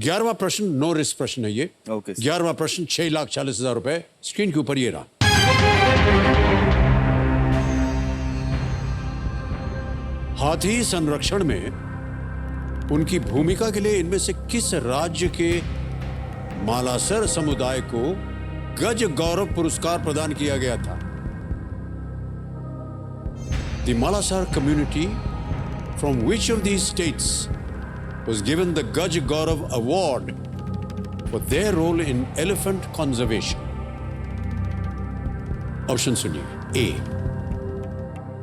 11वां प्रश्न no risk प्रश्न है ये। ओके। 11वां प्रश्न 6,40,000 रुपए स्क्रीन के ऊपर ये रहा। हाथी संरक्षण में उनकी भूमिका के लिए इनमें से किस राज्य के मालासर समुदाय को गज गौरव पुरस्कार प्रदान किया गया था? The Malasar community from which of these states was given the Gaj Gaurav Award for their role in elephant conservation? Option सुनिए। ए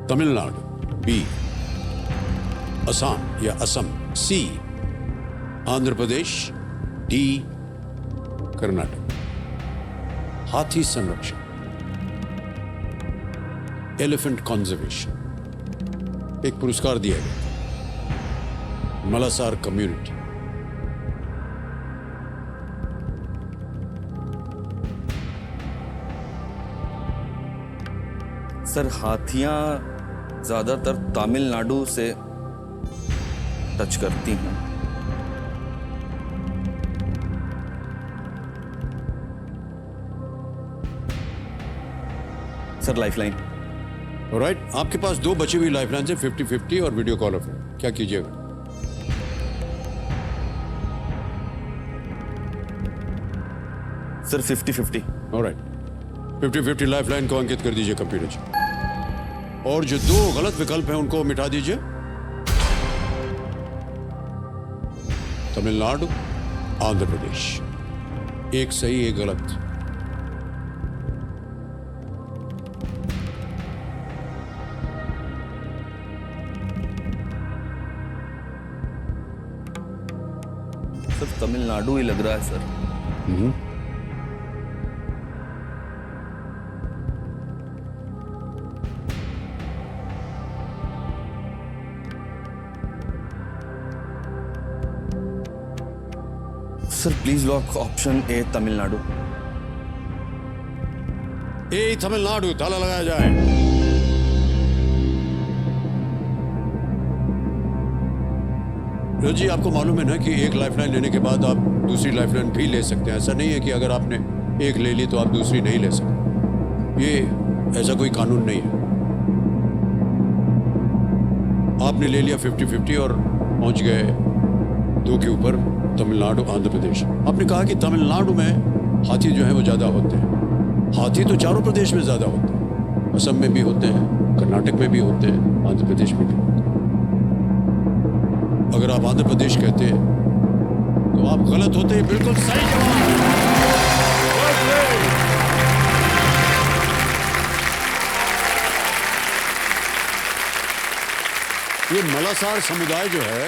तमिलनाडु, बी असम या असम, सी आंध्र प्रदेश, डी कर्नाटक। हाथी संरक्षण, एलिफेंट कंजर्वेशन, एक पुरस्कार दिया गया मलासार कम्युनिटी। सर हाथियां ज्यादातर तमिलनाडु से टच करती हैं। Sir lifeline. राइट, आपके पास दो बची हुई लाइफलाइन है, 50-50 और वीडियो कॉल ऑफ। क्या कीजिएगा? सर 50-50। ऑलराइट, 50-50 लाइफलाइन को अंकित कर दीजिए कंप्यूटर से, और जो दो गलत विकल्प हैं उनको मिटा दीजिए। तमिलनाडु, आंध्र प्रदेश, एक सही एक गलत। सर तमिलनाडु ही लग रहा है sir. Sir please lock option A Tamil Nadu. A Tamil Nadu, ताला लगाया जाए। जी आपको मालूम है ना कि एक लाइफलाइन लेने के बाद आप दूसरी लाइफलाइन भी ले सकते हैं। ऐसा नहीं है कि अगर आपने एक ले ली तो आप दूसरी नहीं ले सकते। ये ऐसा कोई कानून नहीं है। आपने ले लिया 50-50 और पहुंच गए दो के ऊपर, तमिलनाडु आंध्र प्रदेश। आपने कहा कि तमिलनाडु में हाथी जो है वो ज्यादा होते हैं। हाथी तो चारों प्रदेश में ज्यादा होते हैं, असम में भी होते हैं, कर्नाटक में भी होते हैं, आंध्र प्रदेश में भी होते हैं। अगर आप आंध्र प्रदेश कहते तो आप गलत होते। बिल्कुल सही जवाब। ये मलासार समुदाय जो है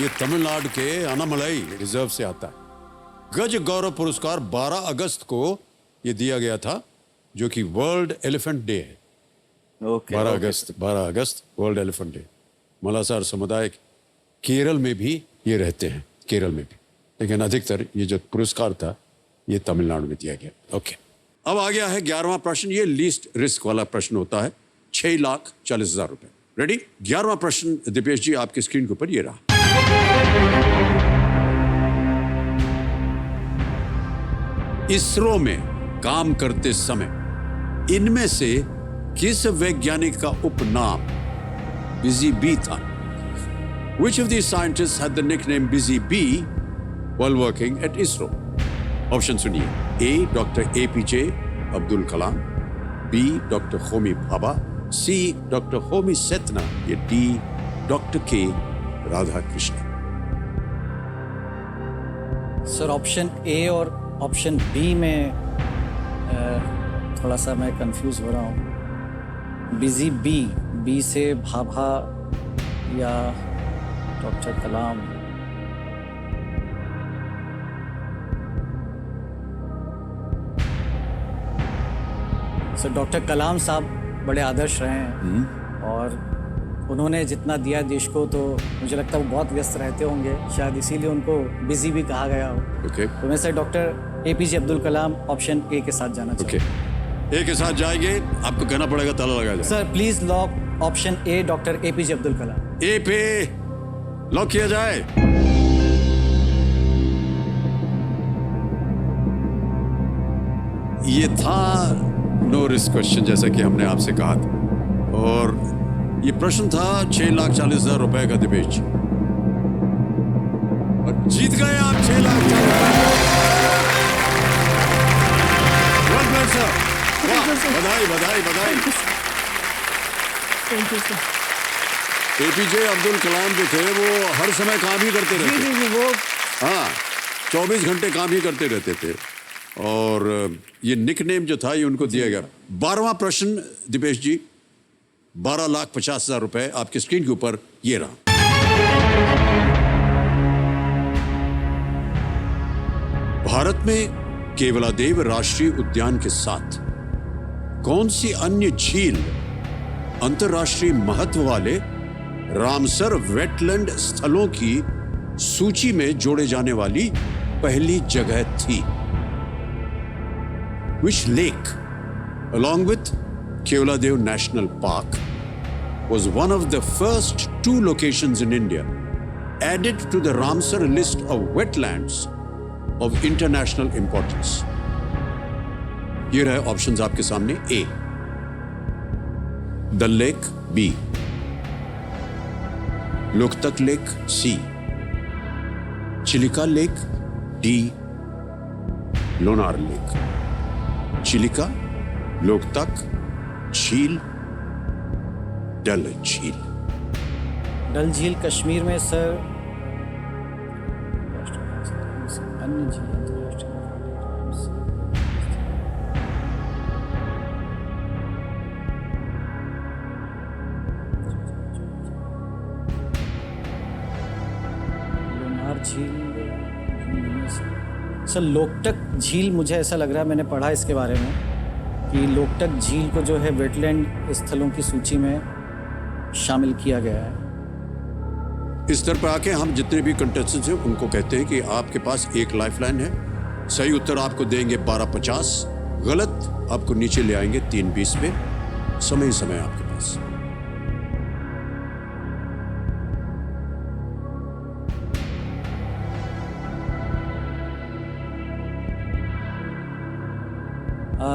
ये तमिलनाडु के अनामलाई रिजर्व से आता है। गज गौरव पुरस्कार 12 अगस्त को ये दिया गया था, जो कि वर्ल्ड एलिफेंट डे है। ओके। 12 अगस्त वर्ल्ड एलिफेंट डे। मलासार समुदाय केरल में भी ये रहते हैं, केरल में भी, लेकिन अधिकतर ये जो पुरस्कार था ये तमिलनाडु में दिया गया। ओके, अब आ गया है 11वां प्रश्न। ये लीस्ट रिस्क वाला प्रश्न होता है। 6,40,000 रुपए। रेडी? 11वां प्रश्न दीपेश जी आपकी स्क्रीन के ऊपर ये रहा। इसरो में काम करते समय इनमें से किस वैज्ञानिक का उपनाम बिजी बी था? Which of these scientists had the nickname Busy Bee while working at ISRO? Option सुनिए। A. Dr. APJ Abdul Kalam, B. Dr. Homi Bhabha, C. Dr. Homi Sethna, या D. Dr. K. Radha Krishna. Sir option A और ऑप्शन बी में थोड़ा सा मैं confuse हो रहा हूँ। बिजी बी, बी से भाभा या डॉक्टर कलाम। सर डॉक्टर कलाम साहब बड़े आदर्श रहे हैं और उन्होंने जितना दिया देश को, तो मुझे लगता है वो बहुत व्यस्त रहते होंगे, शायद इसीलिए उनको बिजी भी कहा गया हो। ओके। तो मैं sir doctor APJ Abdul Kalam option A के साथ जाना चाहूँगा। ओके, ए के साथ जाएंगे। आपको कहना पड़ेगा ताला लगा जाए। Sir please lock option A doctor APJ Abdul Kalam. A पे लॉक किया जाए। ये था नो रिस्क क्वेश्चन, जैसा कि हमने आपसे कहा था, और ये प्रश्न था 6,40,000 रुपए का दिपेश जी, और जीत गए आप 6,40,000। सर बधाई बधाई बधाई। Thank you sir. APJ Abdul Kalam जो थे वो हर समय काम ही करते जी रहते, जी जी, वो हाँ 24 घंटे काम ही करते रहते थे, और ये निकनेम जो था ये उनको दिया गया। 12वां प्रश्न दिपेश जी, 12,50,000 रुपए आपकी स्क्रीन के ऊपर ये रहा। भारत में केवलादेव राष्ट्रीय उद्यान के साथ कौन सी अन्य झील अंतर्राष्ट्रीय महत्व वाले रामसर वेटलैंड स्थलों की सूची में जोड़े जाने वाली पहली जगह थी? Which lake, along with Kevaladev National Park, was one of the first 2 locations in India added to the Ramsar list of wetlands of international importance? ये रहे ऑप्शंस आपके सामने। A, दल lake, B, Loktak lake, C, Chilika lake, D, Lonar lake. Chilika, Loktak, झील, डल झील। डल झील कश्मीर में sir, अन्य झील लोनार झील सर, लोकटक झील मुझे ऐसा लग रहा है, मैंने पढ़ा इसके बारे में कि लोकटक झील को जो है वेटलैंड स्थलों की सूची में शामिल किया गया है। इस स्तर पर आके हम जितने भी कंटेस्टेंट्स हैं उनको कहते हैं कि आपके पास एक लाइफलाइन है। सही उत्तर आपको देंगे 12,50, गलत आपको नीचे ले आएंगे 3,20 पे। समय ही समय आपके पास।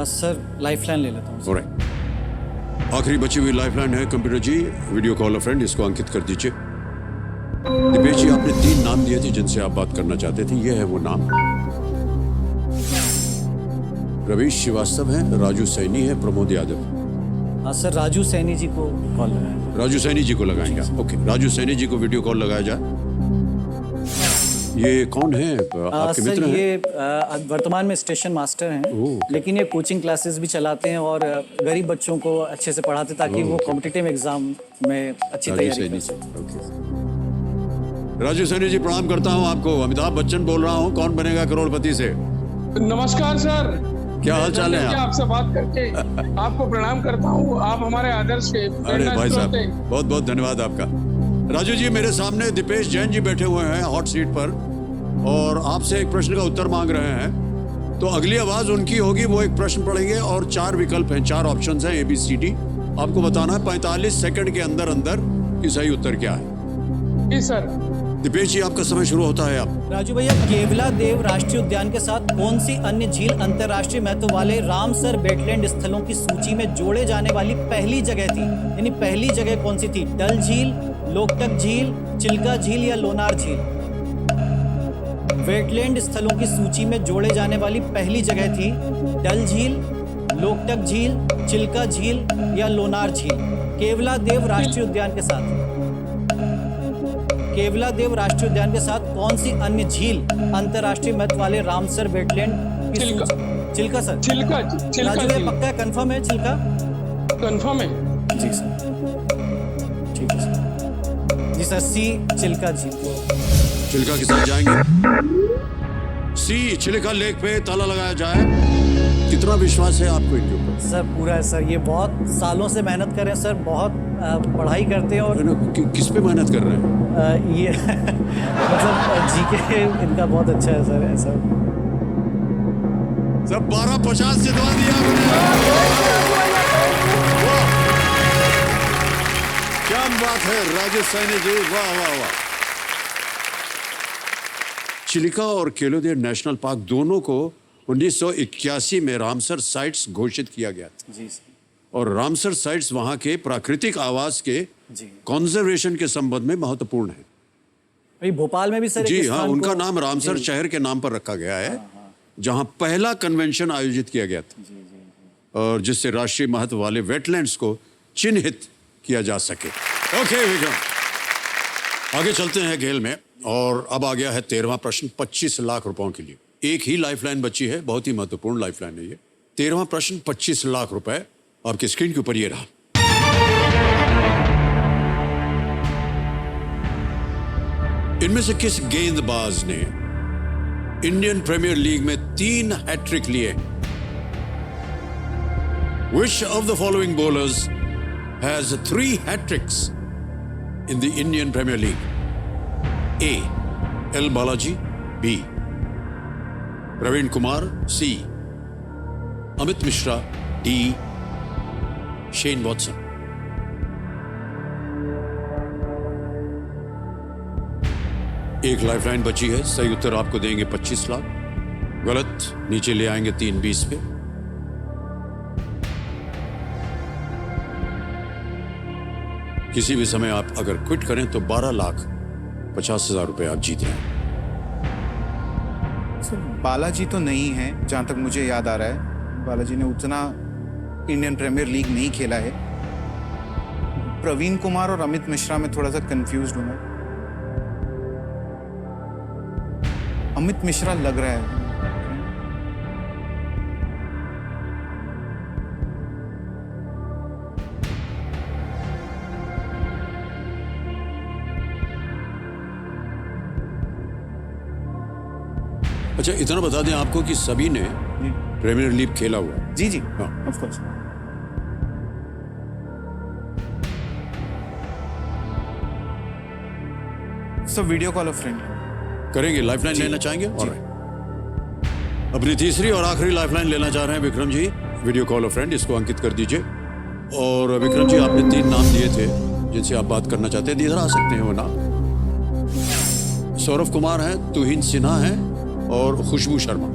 सर लाइफलाइन ले लेता हूँ। ऑलराइट, आखिरी बची हुई लाइफलाइन है कंप्यूटर जी, वीडियो कॉल फ्रेंड, इसको अंकित कर दीजिए। दिपेश जी, आपने 3 नाम दिए थे जिनसे आप बात करना चाहते थे, ये है वो नाम। रवीश श्रीवास्तव है, राजू सैनी है, प्रमोद यादव। हाँ सर, राजू सैनी जी को कॉल लगाएं। राजू सैनी जी को लगाएंगे। ओके, राजू सैनी जी को वीडियो कॉल लगाया जाए। ये कौन है, आपके मित्र हैं? ये वर्तमान में स्टेशन मास्टर हैं, लेकिन ये कोचिंग क्लासेस भी चलाते हैं और गरीब बच्चों को अच्छे से पढ़ाते ताकि वो कॉम्पिटिटिव एग्जाम में अच्छी तैयारी कर सकें। राजू सैनी जी, प्रणाम करता हूं आपको। अमिताभ बच्चन बोल रहा हूं, कौन बनेगा करोड़पति से। नमस्कार सर, क्या हाल चाल है? आपसे बात करके आपको प्रणाम करता हूं, आप हमारे आदर्श के। अरे भाई साहब, बहुत बहुत धन्यवाद आपका। राजू जी, मेरे सामने दिपेश जैन जी बैठे हुए हैं हॉट सीट पर और आपसे एक प्रश्न का उत्तर मांग रहे हैं। तो अगली आवाज उनकी होगी, वो एक प्रश्न पढ़ेंगे और 4 विकल्प हैं, 4 ऑप्शंस हैं, ABCD। आपको बताना है 45 सेकंड के अंदर अंदर कि सही उत्तर क्या है। जी सर। दिपेश जी, आपका समय शुरू होता है अब। राजू भैया, केवलादेव राष्ट्रीय उद्यान के साथ कौन सी अन्य झील अंतर्राष्ट्रीय महत्व वाले रामसर वेटलैंड स्थलों की सूची में जोड़े जाने वाली पहली जगह थी? यानी पहली जगह कौन सी थी? डल झील, लोकटक झील, चिल्का झील या लोनार झील? वेटलैंड स्थलों की सूची में जोड़े जाने वाली पहली जगह थी डल झील, लोकटक झील, चिल्का झील या लोनार झील? केवलादेव राष्ट्रीय उद्यान के साथ, केवलादेव राष्ट्रीय उद्यान के साथ कौन सी अन्य झील अंतर्राष्ट्रीय महत्व वाले रामसर वेटलैंड की चिल्का। चिल्का सर, चिल्का राजू भैया पक्का है, कंफर्म है? चिल्का कंफर्म है? जी सर, ठीक है सर। जी सर, सी चिल्का झील। चिल्का के साथ जाएंगे। सी चिल्का लेक पे ताला लगाया जाए। कितना विश्वास है आपको इनके ऊपर? सर पूरा है सर, ये बहुत सालों से मेहनत कर रहे हैं सर, बहुत पढ़ाई करते हैं। और किस पे मेहनत कर रहे हैं? ये मतलब जीके इनका बहुत अच्छा है सर, ऐसा। सब 12,50 जितवा दिया आपने। क्या बात है राजू सैनी जी, वाह वाह वाह। चिलिका और केवलादेव नेशनल पार्क दोनों को 1981 में रामसर साइट्स घोषित किया गया था जी सर। और रामसर साइट्स वहां के प्राकृतिक आवास के जी। कंजर्वेशन के संबंध में महत्वपूर्ण है। अभी भोपाल में भी सर एक जी हाँ, स्थान उनका को- नाम रामसर शहर के नाम पर रखा गया है, जहां पहला कन्वेंशन आयोजित किया गया था और जिससे राष्ट्रीय महत्व वाले वेटलैंड्स को चिन्हित किया जा सके। ओके विक्रम, आगे चलते हैं खेल में और अब आ गया है 13वां प्रश्न 25 लाख रुपयों के लिए। एक ही लाइफलाइन बची है, बहुत ही महत्वपूर्ण लाइफलाइन है ये। 13वां प्रश्न 25 लाख रुपए आपकी स्क्रीन के ऊपर ये रहा। इनमें से किस गेंदबाज ने इंडियन प्रीमियर लीग में 3 हैट्रिक लिए? Which of the following bowlers has 3 hat-tricks in the Indian Premier League? A. L. Balaji. B. Praveen Kumar. C. Amit Mishra. D. Shane Watson. एक लाइफलाइन बची है, सही उत्तर आपको देंगे 25 लाख, गलत नीचे ले आएंगे 3-20 पे। किसी भी समय आप अगर क्विट करें तो 12,50,000 रुपए आप जीत रहे हैं। सर बालाजी तो नहीं है, जहाँ तक मुझे याद आ रहा है। बालाजी ने उतना इंडियन प्रीमियर लीग नहीं खेला है। प्रवीण कुमार और अमित मिश्रा में थोड़ा सा कंफ्यूज्ड हूँ मैं। अमित मिश्रा लग रहा है। अच्छा, इतना बता दें आपको कि सभी ने प्रीमियर लीग खेला हुआ है। जी जी, हाँ। Of course. Sir video call of friend करेंगे, लाइफलाइन लेना चाहेंगे? Alright. अपनी तीसरी और आखिरी लाइफलाइन लेना चाह रहे हैं Vikram ji, video call of friend, इसको अंकित कर दीजिए। और विक्रम जी, आपने 3 नाम दिए थे जिनसे आप बात करना चाहते हैं, इधर आ सकते हैं वो नाम। सौरभ कुमार है, तुहिन सिन्हा है और खुशबू शर्मा।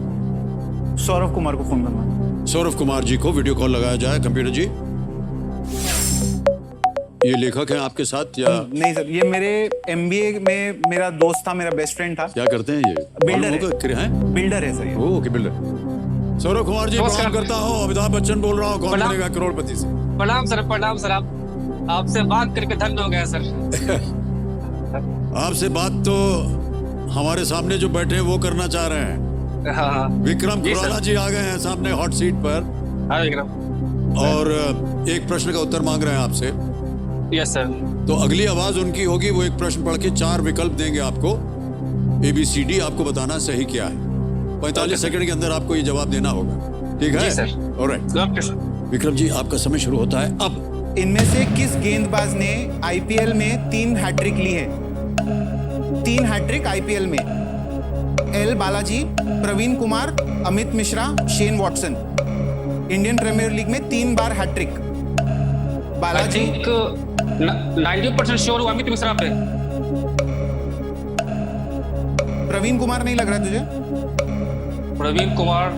सौरभ कुमार को फोन करना। सौरभ कुमार जी को वीडियो कॉल लगाया जाए। कंप्यूटर जी, ये लेखक हैं आपके साथ या नहीं सर, ये मेरे एमबीए में मेरा दोस्त था, मेरा बेस्ट फ्रेंड था। क्या करते हैं ये? बिल्डर है। हैं? बिल्डर है सर ये। Okay, builder. सौरभ कुमार जी, प्रणाम करता हूँ। अमिताभ बच्चन बोल रहा हूँ, कौन प्रणाम। बनेगा करोड़पति से? प्रणाम सर, प्रणाम सर। आप आपसे बात करके धन्य हो गया सर। आपसे बात तो हमारे सामने जो बैठे हैं वो करना चाह रहे हैं। हाँ विक्रम जी सर। खुराना जी आ गए हैं सामने हॉट सीट पर हाँ विक्रम। और एक प्रश्न का उत्तर मांग रहे हैं आपसे। Yes sir. तो अगली आवाज उनकी होगी, वो एक प्रश्न पढ़ के 4 विकल्प देंगे आपको, ABCD, आपको बताना सही क्या है। 45 सेकंड के अंदर आपको ये जवाब देना होगा, ठीक है? जी sir. Alright okay sir. Vikram ji, आपका समय शुरू होता है अब। इनमें से किस गेंदबाज ने आईपीएल में 3 हैट्रिक ली है? 3 हैट्रिक आईपीएल में। L Balaji, Praveen Kumar, Amit Mishra, Shane Watson. Indian Premier League में 3 बार hat trick. I Balaji, think 90% sure हूँ अमित मिश्रा पे। प्रवीण कुमार नहीं लग रहा है तुझे? प्रवीण कुमार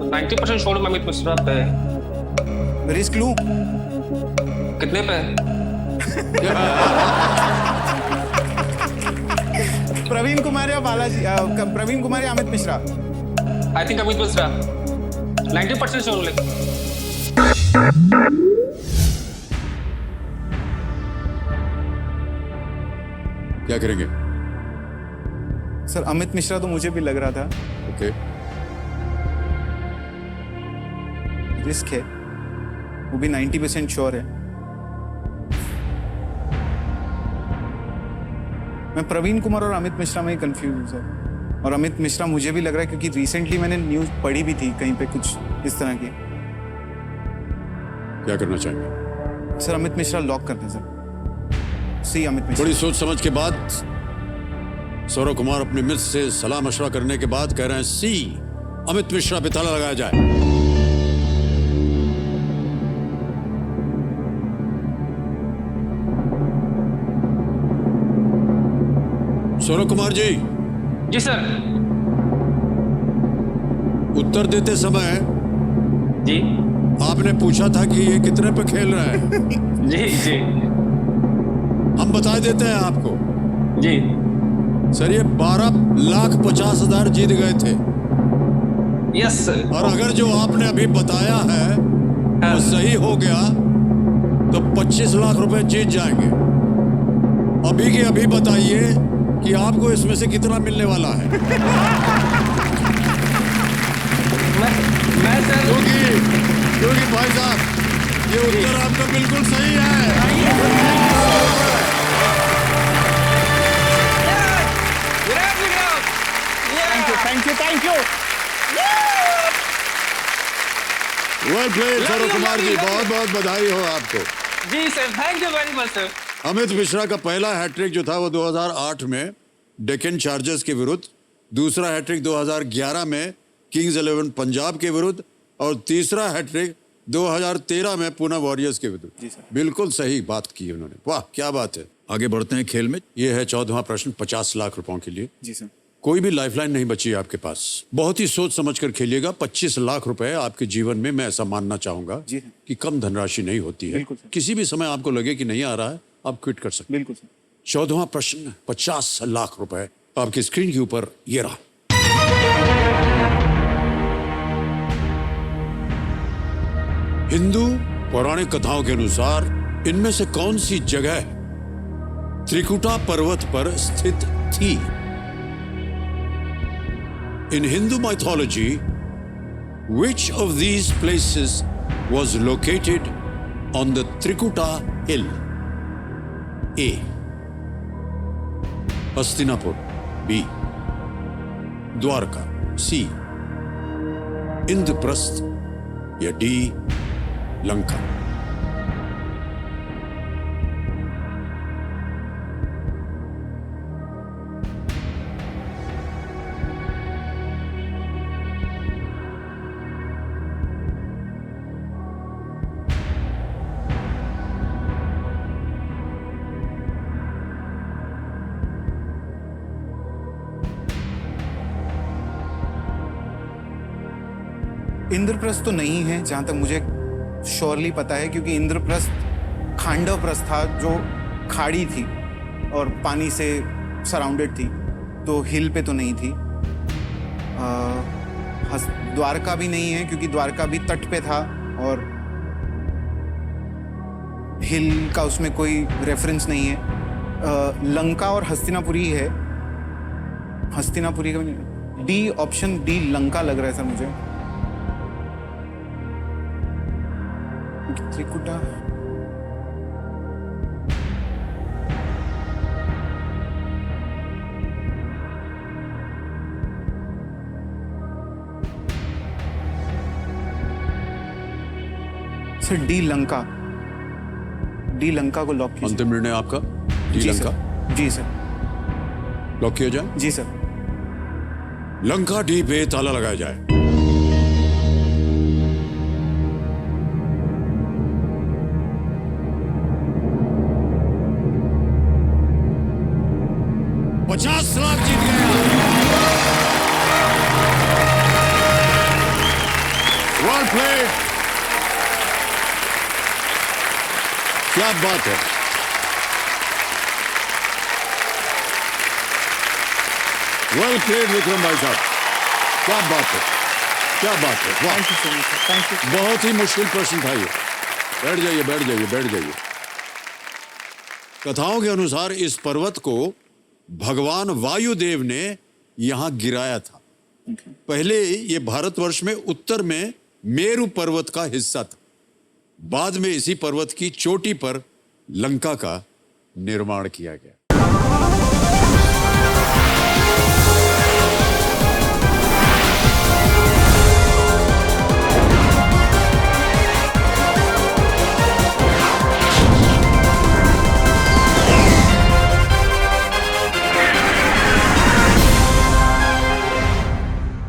90% श्योर हूँ अमित मिश्रा पे। रिस्क लूं? कितने पे? प्रवीण कुमार या बालाजी, प्रवीण कुमार या Amit Mishra? I think Amit Mishra 90% sure हूँ लेकिन। क्या करेंगे? सर अमित मिश्रा तो मुझे भी लग रहा था। ओके, रिस्क है, वो भी 90% श्योर है। मैं प्रवीण कुमार और अमित मिश्रा में ही कंफ्यूज हूँ सर। और अमित मिश्रा मुझे भी लग रहा है क्योंकि रिसेंटली मैंने न्यूज़ पढ़ी भी थी कहीं पे कुछ इस तरह की। क्या करना चाहेंगे? सर अमित मिश्रा लॉक करते हैं सर। सी अमित मिश्रा। बड़ी सोच समझ के बाद सौरभ कुमार अपने मित्र से सलाह मशवरा करने के बाद कह रहे हैं सी, अमित मिश्रा पे ताला लगाया जाए। सौरभ कुमार जी। जी सर। उत्तर देते समय जी आपने पूछा था कि ये कितने पे खेल रहा है। जी जी हम बता देते हैं आपको जी सर, ये 12,50,000 जीत गए थे। Yes sir. और अगर जो आपने अभी बताया है वो सही हो गया तो 25 लाख रुपए जीत जाएंगे। अभी के अभी बताइए कि आपको इसमें से कितना मिलने वाला है। मैं सर क्योंकि भाई साहब ये उत्तर आपका बिल्कुल सही है। Thank you. Well played Saroj Kumar ji, बहुत बहुत बधाई हो आपको। जी sir, thank you very much sir. Amit Mishra का पहला हैट्रिक जो था वो 2008 में डेक्कन चार्जर्स के विरुद्ध, दूसरा हैट्रिक 2011 में किंग्स 11 पंजाब के विरुद्ध और तीसरा हैट्रिक 2013 में पुणे वॉरियर्स के विरुद्ध। जी सर। बिल्कुल सही बात की उन्होंने, वाह क्या बात है। आगे बढ़ते हैं खेल में। ये है 14वां प्रश्न 50 लाख रुपयों के लिए। जी सर। कोई भी लाइफलाइन नहीं बची है आपके पास, बहुत ही सोच समझकर खेलिएगा। 25 लाख रुपए आपके जीवन में, मैं ऐसा मानना चाहूंगा जी। कि कम धनराशि नहीं होती है। बिल्कुल सर। किसी भी समय आपको लगे कि नहीं आ रहा है, आप क्विट कर सकते। बिल्कुल सर। 14वां प्रश्न 50 लाख रुपए आपकी स्क्रीन के ऊपर ये रहा। हिंदू पौराणिक कथाओं के अनुसार इनमें से कौन सी जगह त्रिकुटा पर्वत पर स्थित थी? In Hindu mythology, which of these places was located on the Trikuta hill? A. Hastinapur. B. Dwarka. C. Indraprasth. या D. Lanka. इंद्रप्रस्थ तो नहीं है जहां तक मुझे श्योरली पता है, क्योंकि इंद्रप्रस्थ खांडव प्रस्थ था जो खाड़ी थी और पानी से सराउंडेड थी, तो हिल पे तो नहीं थी। द्वारका भी नहीं है क्योंकि द्वारका भी तट पे था और हिल का उसमें कोई रेफरेंस नहीं है। लंका और हस्तिनापुरी है। हस्तिनापुरी का डी, ऑप्शन डी लंका लग रहा है सर मुझे। Trikuta sir, D Lanka. D Lanka को लॉक कीजिए। अंतिम निर्णय आपका डी जी लंका? सर। जी सर। लॉक किया जाए? जी सर। लंका डी पे ताला लगाया जाए। $50 लाख जीत गया। Well played. क्या बात है। वेल प्लेड विक्रम भाई साहब, क्या बात है, क्या बात है, वाह। Thank you so much sir, thank you. बहुत ही मुश्किल प्रश्न था ये। बैठ जाइए, बैठ जाइए, बैठ जाइए। कथाओं के अनुसार इस पर्वत को भगवान वायुदेव ने यहां गिराया था। पहले ये भारतवर्ष में उत्तर में मेरु पर्वत का हिस्सा था। बाद में इसी पर्वत की चोटी पर लंका का निर्माण किया गया।